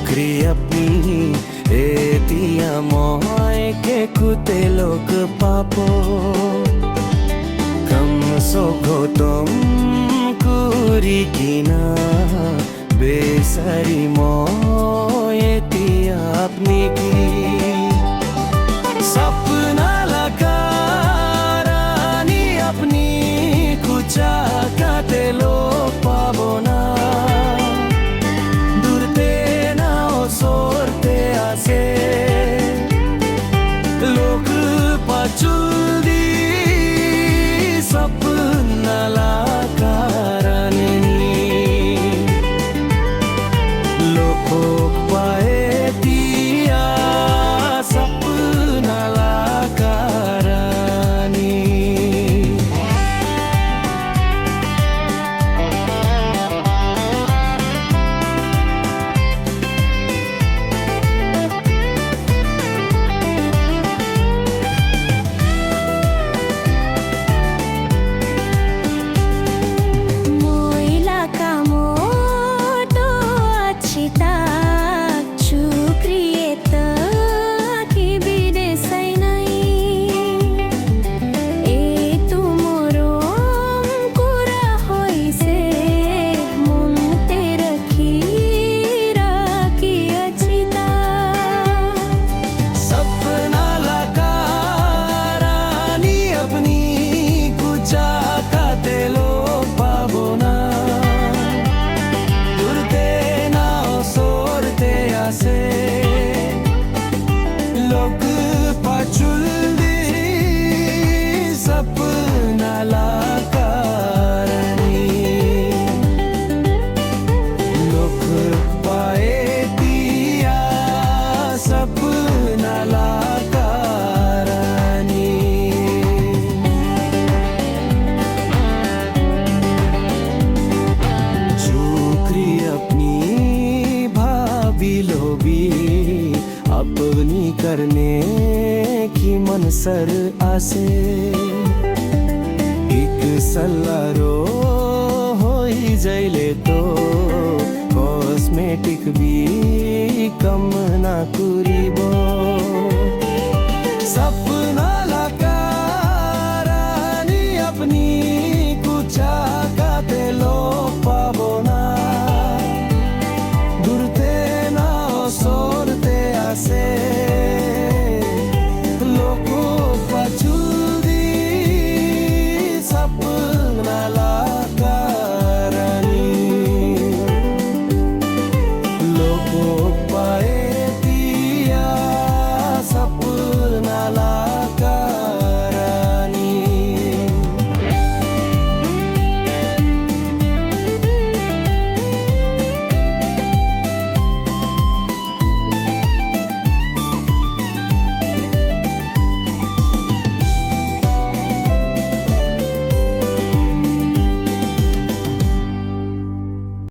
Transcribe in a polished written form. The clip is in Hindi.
चुकरी अपनी एतिया मोए के कुते लोग पापो कम सोखो तुम कुरी किना बेसरी मोए तिया अपनी की सपना लगा रानी अपनी कुचा काटे लो पाबो ना दूरते ना ओ सोरते आसे लोग पाचुल दी सपना लगा रानी लोगों पाए दिया सपना लगा रानी लोग पाचुल दी सपना लगा रानी लोग पाए दिया सपना लगा रानी चुकरी अपनी भाभी लोभी अपनी करने की मन सर आसे एक सल्लारो हो ही जाइले तो कॉस्मेटिक भी कम ना करीबो सपना